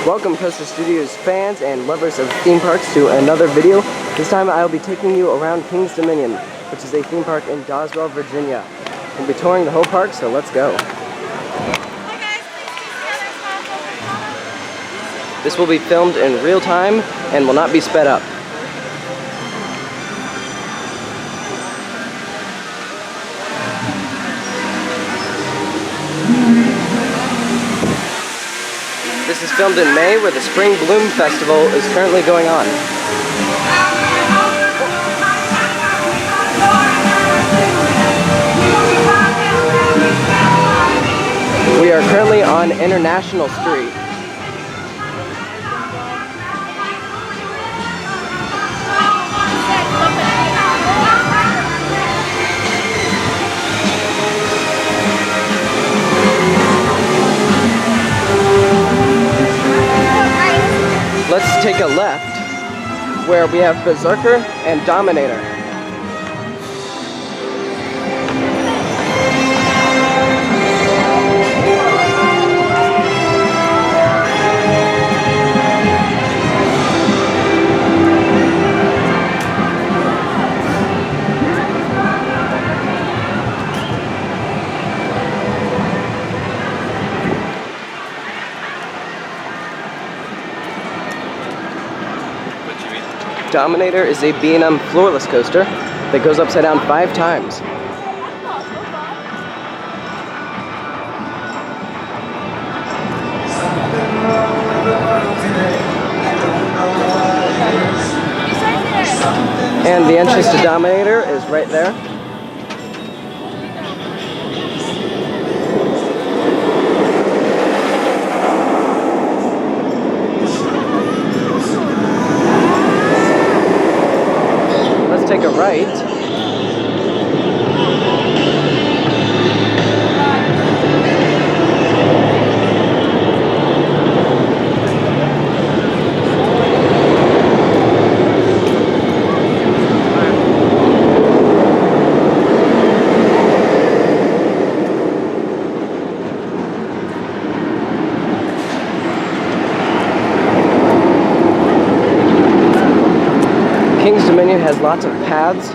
Welcome Coaster Studios fans and lovers of theme parks to another video. This time I will be taking you around King's Dominion, which is a theme park in Doswell, Virginia. We'll be touring the whole park, so let's go. This will be filmed in real time and will not be sped up. This is filmed in May, where the Spring Bloom Festival is currently going on. We are currently on International Street. Let's take a left, where we have Berserker and Dominator. Dominator is a B&M floorless coaster that goes upside down 5 times. And the entrance to Dominator is right there. Take a right. King's Dominion has lots of paths.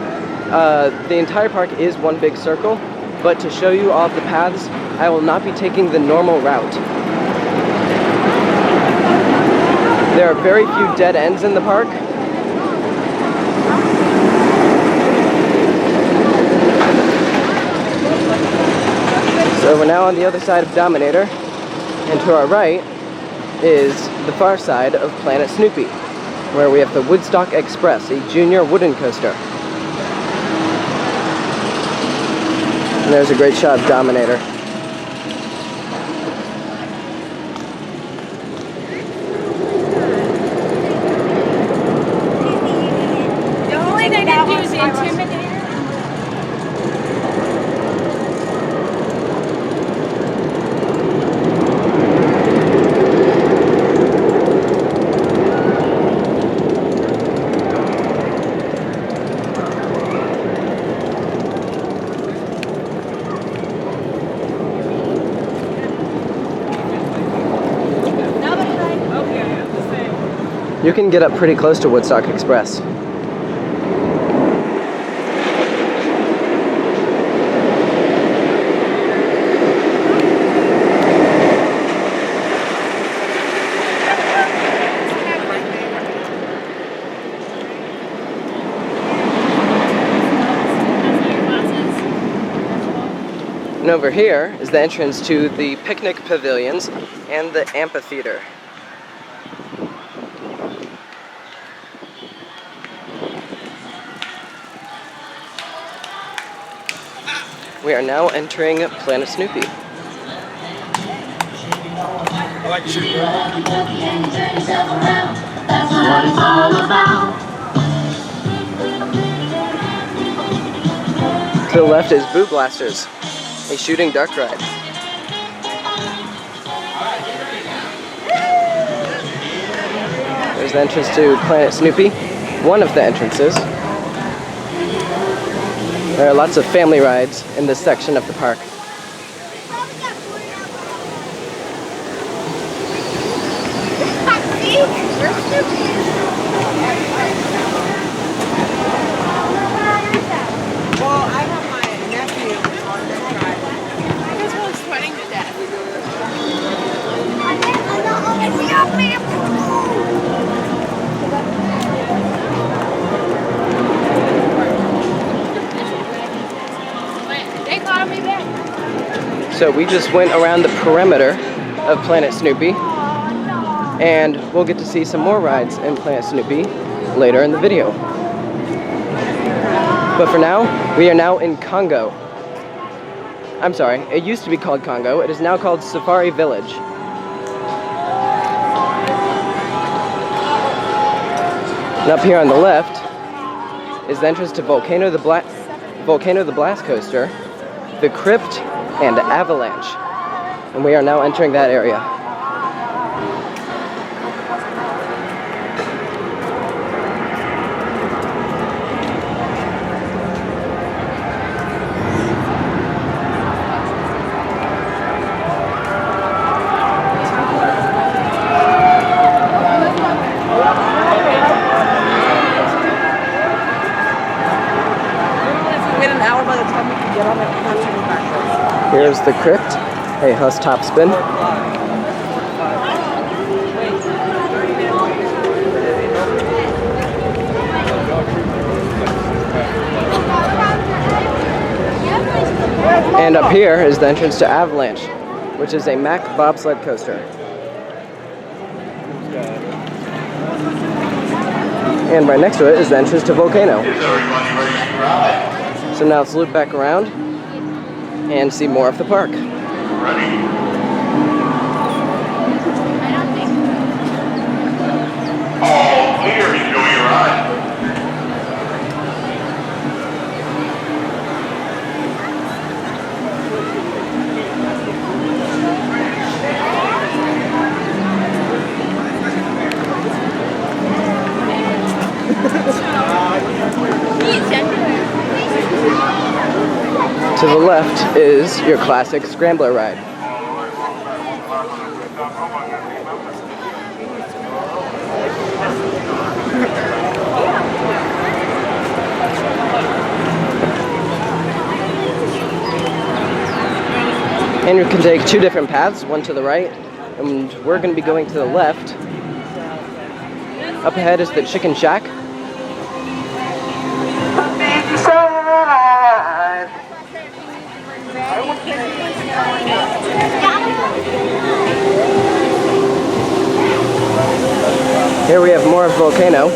The entire park is one big circle, but to show you all of the paths, I will not be taking the normal route. There are very few dead ends in the park. So we're now on the other side of Dominator, and to our right is the far side of Planet Snoopy, where we have the Woodstock Express, a junior wooden coaster. And there's a great shot of Dominator. The only thing I do is intimidate. You can get up pretty close to Woodstock Express. And over here is the entrance to the picnic pavilions and the amphitheater. We are now entering Planet Snoopy. To the left is Boo Blasters, a shooting dark ride. There's the entrance to Planet Snoopy, one of the entrances. There are lots of family rides in this section of the park. Well, I have my nephew on this side. This one's sweating to death. They called me back. So we just went around the perimeter of Planet Snoopy, and we'll get to see some more rides in Planet Snoopy later in the video. But for now, we are now in Congo. I'm sorry, it used to be called Congo. It is now called Safari Village. And up here on the left is the entrance to Volcano the Blast Coaster, the Crypt, and Avalanche. And we are now entering that area. Wait an hour by the time we can get on it. Here's the Crypt. Hey, how's top spin? And up here is the entrance to Avalanche, which is a Mack bobsled coaster. And right next to it is the entrance to Volcano. So now let's loop back around and see more of the park. All clear, enjoy your ride. To the left is your classic Scrambler ride. And you can take two different paths, one to the right, and we're going to be going to the left. Up ahead is the Chicken Shack. Here we have more of Volcano.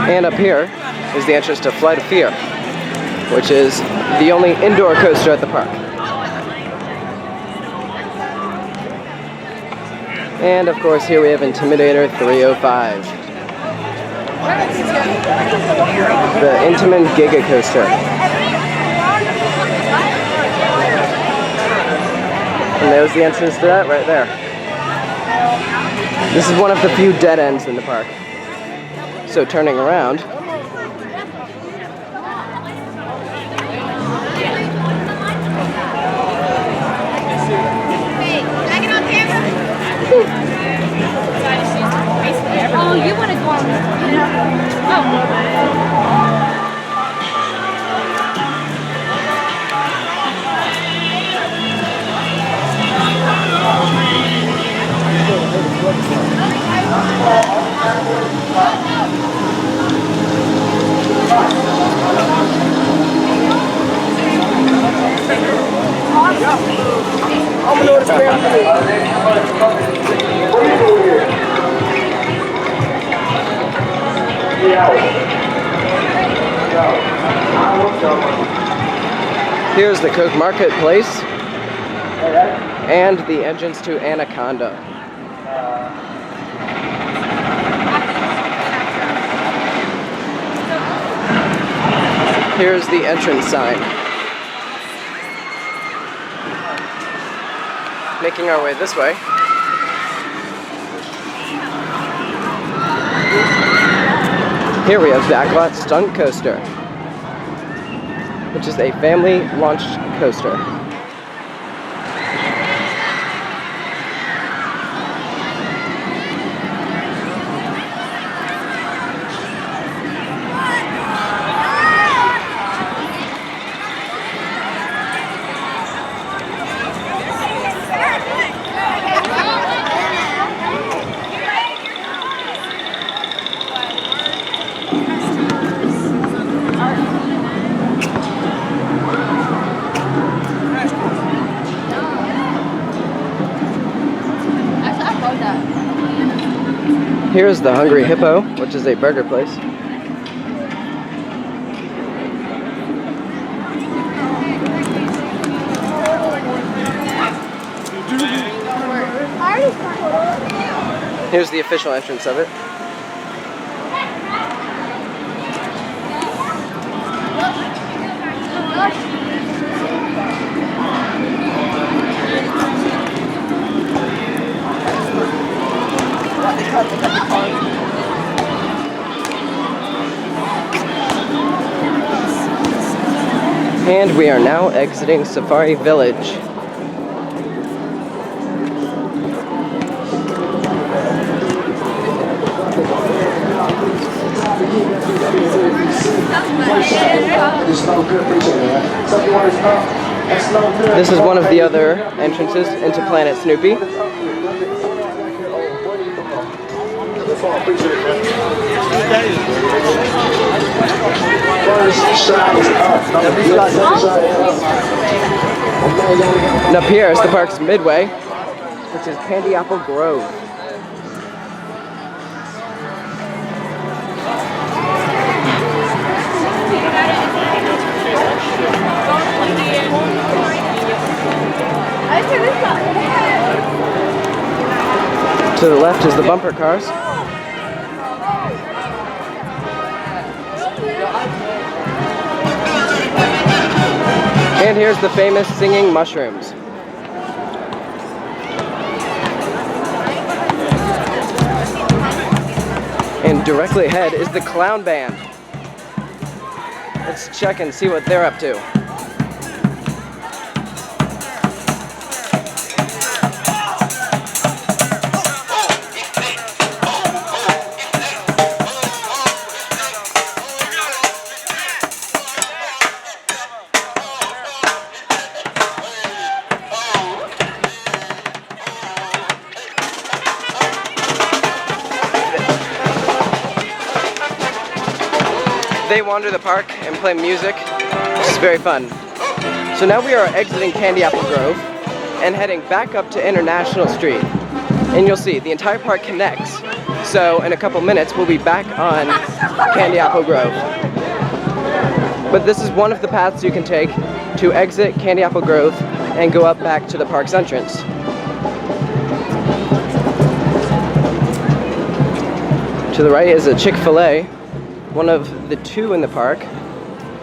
And up here is the entrance to Flight of Fear, which is the only indoor coaster at the park. And of course here we have Intimidator 305, the Intamin Giga Coaster. And there's the entrance to that right there. This is one of the few dead ends in the park. So turning around, Oh, you want to go on? I'm going to here's the Coke Marketplace and the entrance to Anaconda. Here's the entrance sign. Making our way this way. Here we have Backlot Stunt Coaster, which is a family-launched coaster. Here's the Hungry Hippo, which is a burger place. Here's the official entrance of it. And we are now exiting Safari Village. This is one of the other entrances into Planet Snoopy. And up here is the park's midway, which is Candy Apple Grove. To the left is the bumper cars. And here's the famous singing mushrooms. And directly ahead is the clown band. Let's check and see what they're up to. They wander the park and play music, which is very fun. So now we are exiting Candy Apple Grove and heading back up to International Street. And you'll see, the entire park connects. So in a couple minutes, we'll be back on Candy Apple Grove. But this is one of the paths you can take to exit Candy Apple Grove and go up back to the park's entrance. To the right is a Chick-fil-A, one of the two in the park,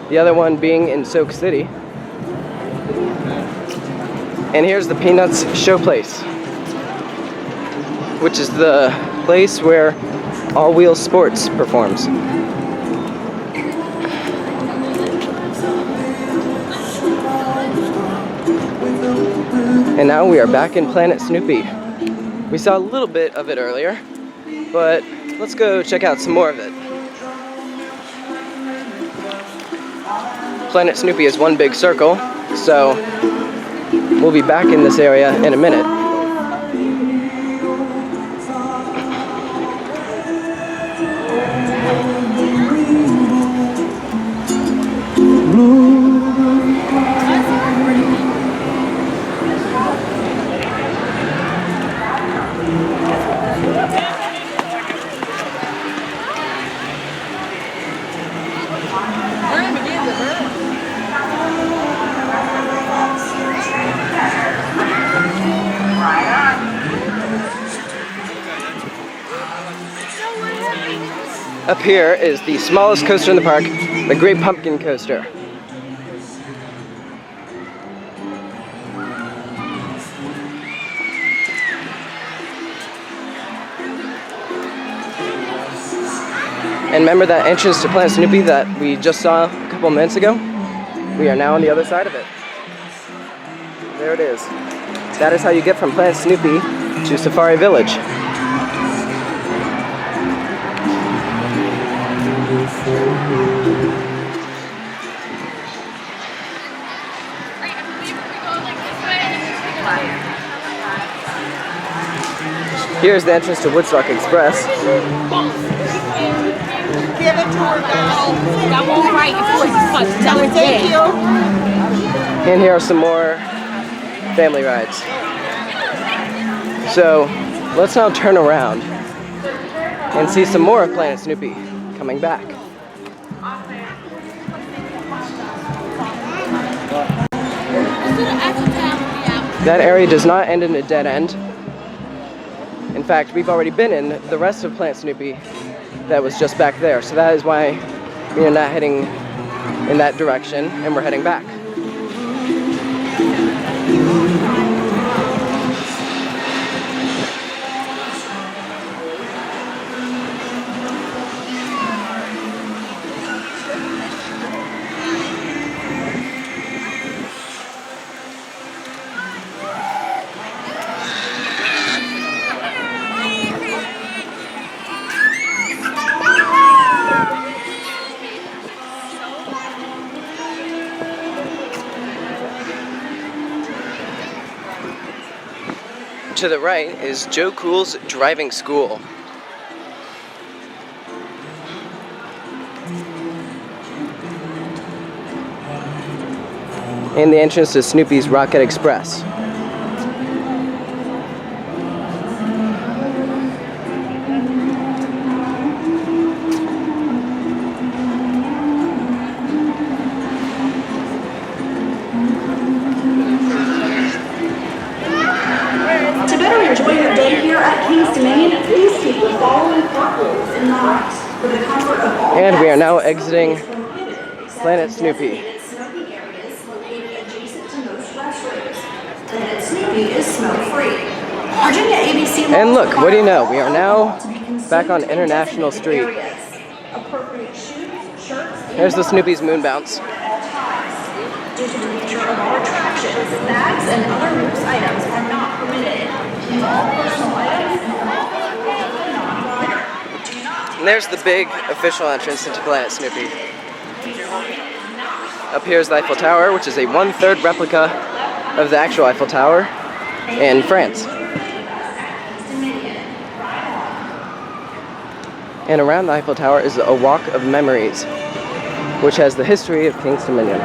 the other one being in Soak City. And here's the Peanuts Showplace, which is the place where All Wheel Sports performs. And now we are back in Planet Snoopy. We saw a little bit of it earlier, but let's go check out some more of it. Planet Snoopy is one big circle, so we'll be back in this area in a minute. Up here is the smallest coaster in the park, the Great Pumpkin Coaster. And remember that entrance to Planet Snoopy that we just saw a couple minutes ago? We are now on the other side of it. There it is. That is how you get from Planet Snoopy to Safari Village. Here's the entrance to Woodstock Express. Give it to her, girl. That won't right before you punch. Tell her Thank you. And here are some more family rides. So let's now turn around and see some more of Planet Snoopy coming back. That area does not end in a dead end. In fact, we've already been in the rest of Planet Snoopy that was just back there. So that is why we are not heading in that direction and we're heading back. To the right is Joe Cool's driving school. And the entrance to Snoopy's Rocket Express. And we are now exiting Planet Snoopy. And look, what do you know? We are now back on International Street. There's the Snoopy's Moon Bounce. Due to the nature of our attractions, bags and other loose items are not permitted. All personal items and all non-glitter. Do not. And there's the big official entrance into Planet Snoopy. Up here is the Eiffel Tower, which is a 1/3 replica of the actual Eiffel Tower in France. And around the Eiffel Tower is a Walk of Memories, which has the history of King's Dominion.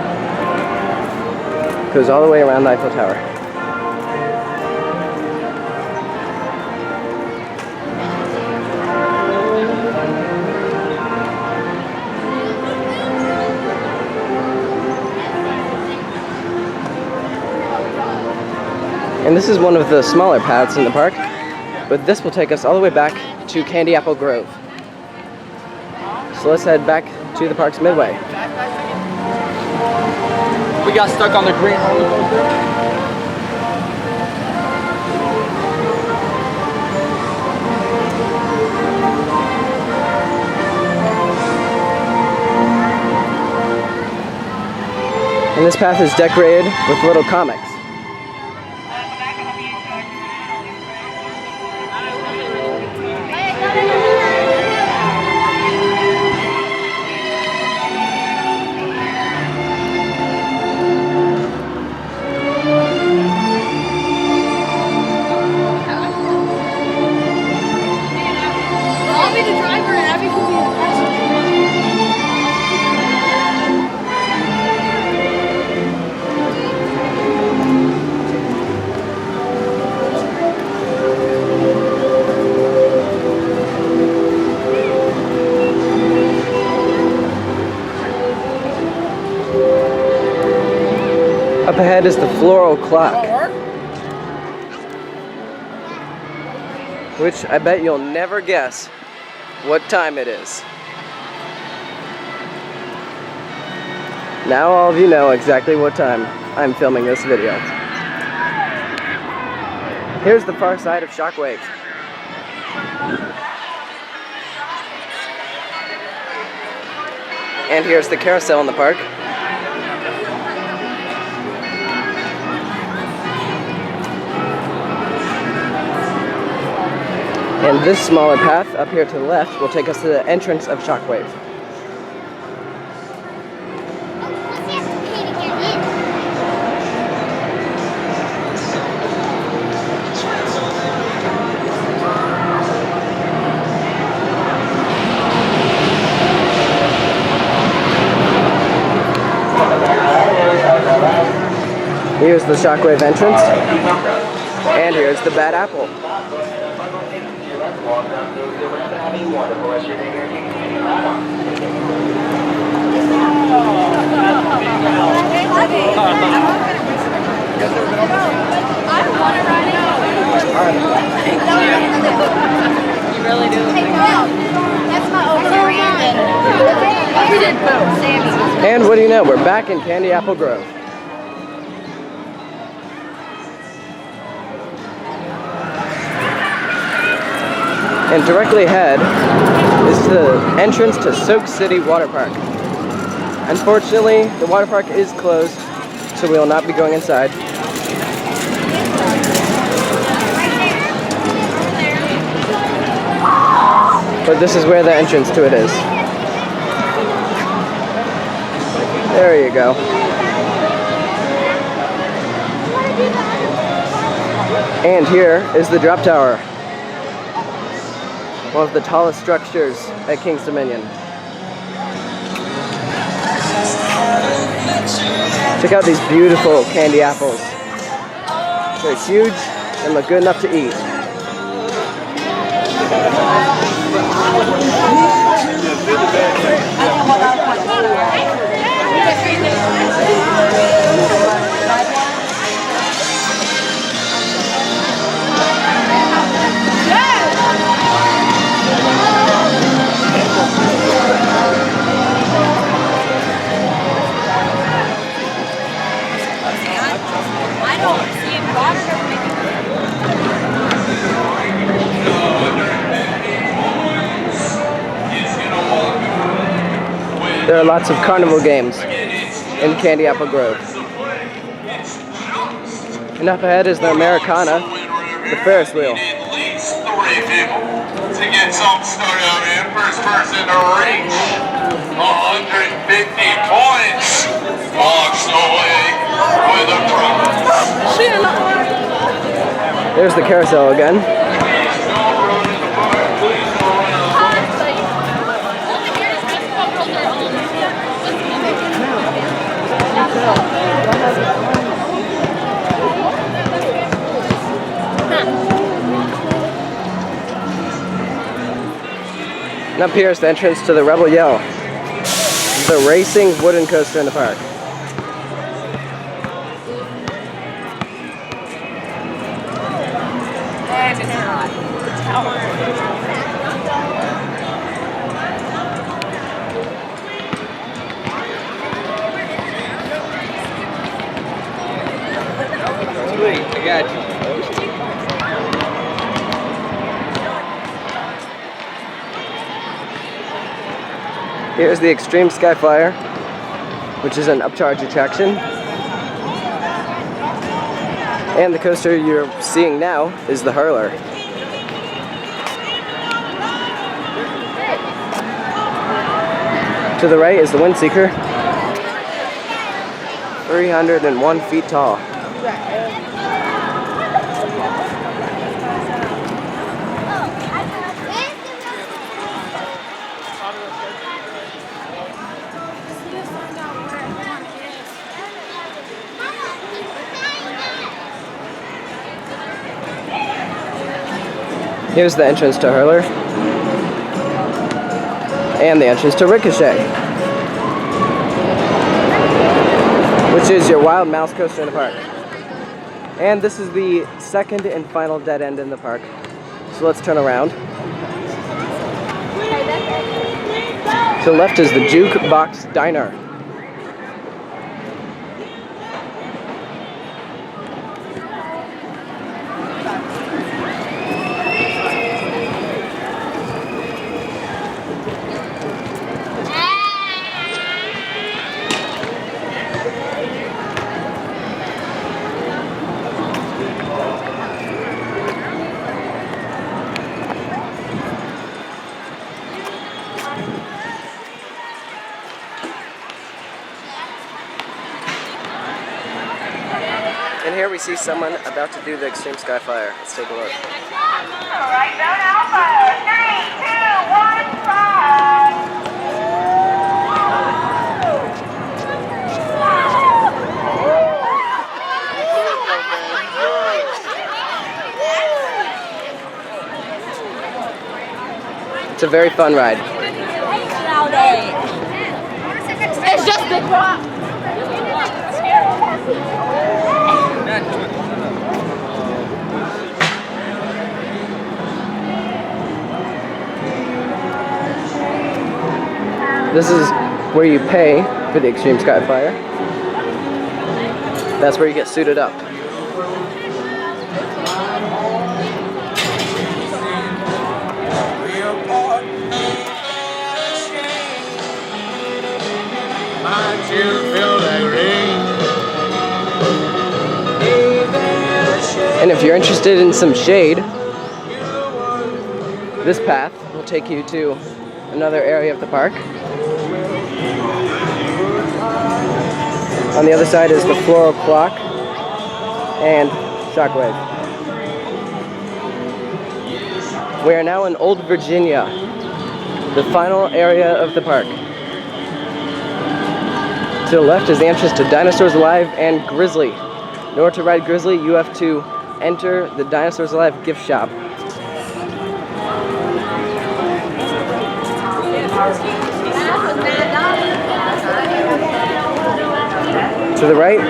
Goes all the way around the Eiffel Tower. And this is one of the smaller paths in the park, but this will take us all the way back to Candy Apple Grove. So let's head back to the park's midway. We got stuck on the green roller coaster. And this path is decorated with little comics. Up ahead is the floral clock, which I bet you'll never guess what time it is. Now all of you know exactly what time I'm filming this video. Here's the far side of Shockwave. And here's the carousel in the park. And this smaller path up here to the left will take us to the entrance of Shockwave. Here's the Shockwave entrance, and here's the Bad Apple. You really do. That's my overrated. We did both. Sammy. And what do you know? We're back in Candy Apple Grove. And directly ahead is the entrance to Soak City Water Park. Unfortunately, the water park is closed, so we will not be going inside. But this is where the entrance to it is. There you go. And here is the drop tower. One of the tallest structures at King's Dominion. Check out these beautiful candy apples. They're huge and look good enough to eat. There are lots of carnival games in Candy Apple Grove. And up ahead is the Americana, the Ferris wheel. To get something started out in first person to reach 150 points. Walks away with a prize. There's the carousel again. And up here is the entrance to the Rebel Yell, the racing wooden coaster in the park. And it's not. Tower. Sweet, I got you. Here's the Extreme Skyflyer, which is an upcharge attraction. And the coaster you're seeing now is the Hurler. To the right is the Windseeker, 301 feet tall. Here's the entrance to Hurler, and the entrance to Ricochet, which is your wild mouse coaster in the park. And this is the second and final dead end in the park. So let's turn around. To the left is the Jukebox Diner. we see someone about to do the Extreme Skyflyer. Let's take a look. Right down Alpha. 3, 2, 1, fly. It's a very fun ride. It's just the drop. This is where you pay for the Extreme Skyflyer. That's where you get suited up. And if you're interested in some shade, this path will take you to another area of the park. On the other side is the floral clock and shockwave. We are now in Old Virginia, the final area of the park. To the left is the entrance to Dinosaurs Alive and Grizzly. In order to ride Grizzly, you have to enter the Dinosaurs Alive gift shop. To the right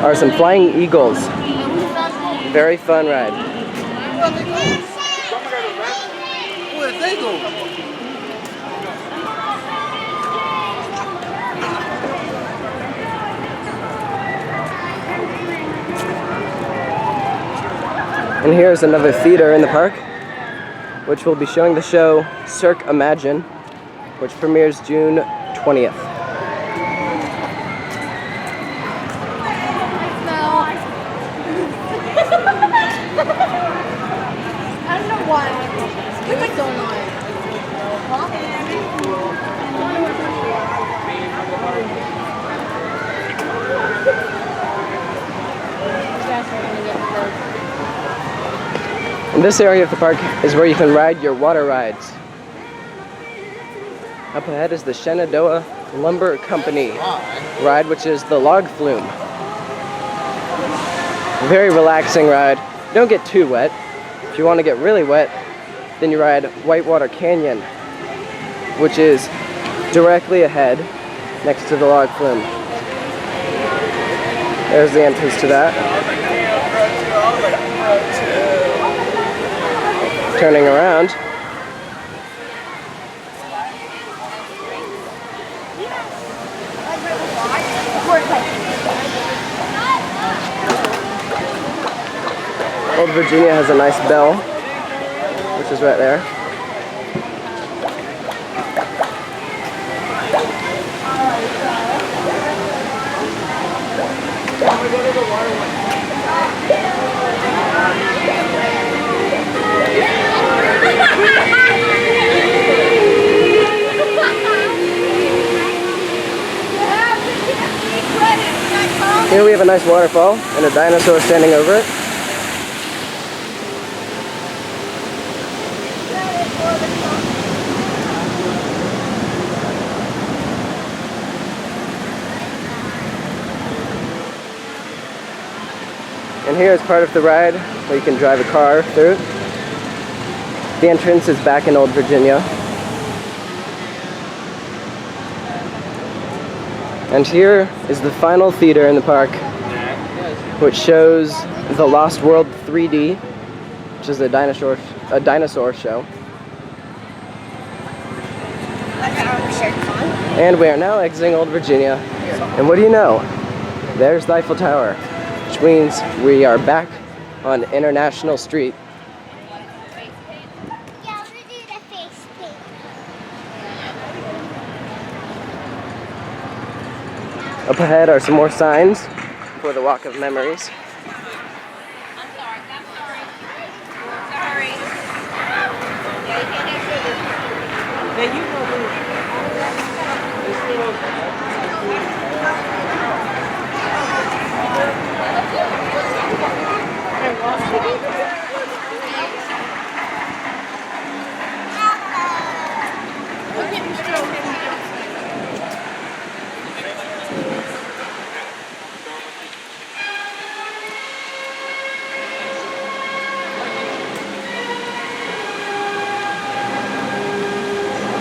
are some flying eagles. Very fun ride. Where'd they go? And here's another theater in the park, which will be showing the show Cirque Imagine, which premieres June 20th. I don't know why. It's so annoying. And this area of the park is where you can ride your water rides. Up ahead is the Shenandoah Lumber Company ride, which is the log flume. Very relaxing ride. Don't get too wet. If you want to get really wet, then you ride Whitewater Canyon, which is directly ahead next to the log flume. There's the entrance to that. Turning around. Old Virginia has a nice bell, which is right there. Here we have a nice waterfall and a dinosaur standing over it. And here is part of the ride where you can drive a car through. The entrance is back in Old Virginia. And here is the final theater in the park, which shows The Lost World 3D, which is a dinosaur show. And we are now exiting Old Virginia. And what do you know? There's the Eiffel Tower, which means we are back on International Street. Up ahead are some more signs for the Walk of Memories.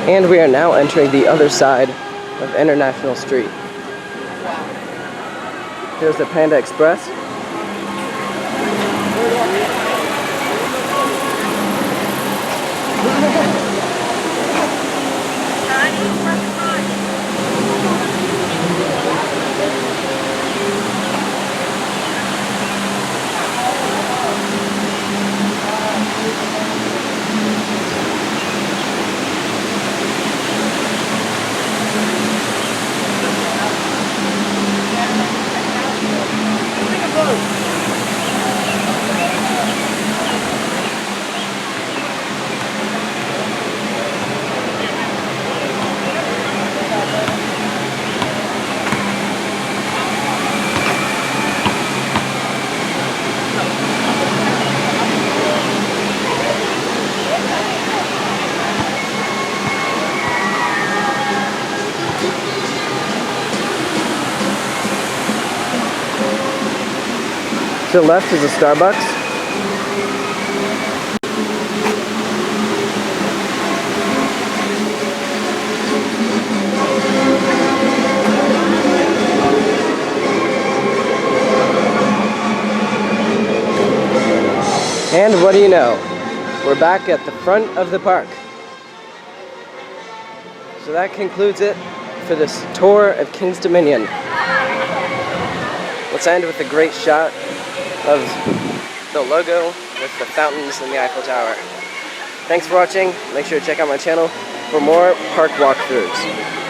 And we are now entering the other side of International Street. Here's the Panda Express. To the left is a Starbucks. And what do you know? We're back at the front of the park. So that concludes it for this tour of King's Dominion. Let's end with a great shot of the logo with the fountains and the Eiffel Tower. Thanks for watching. Make sure to check out my channel for more park walkthroughs.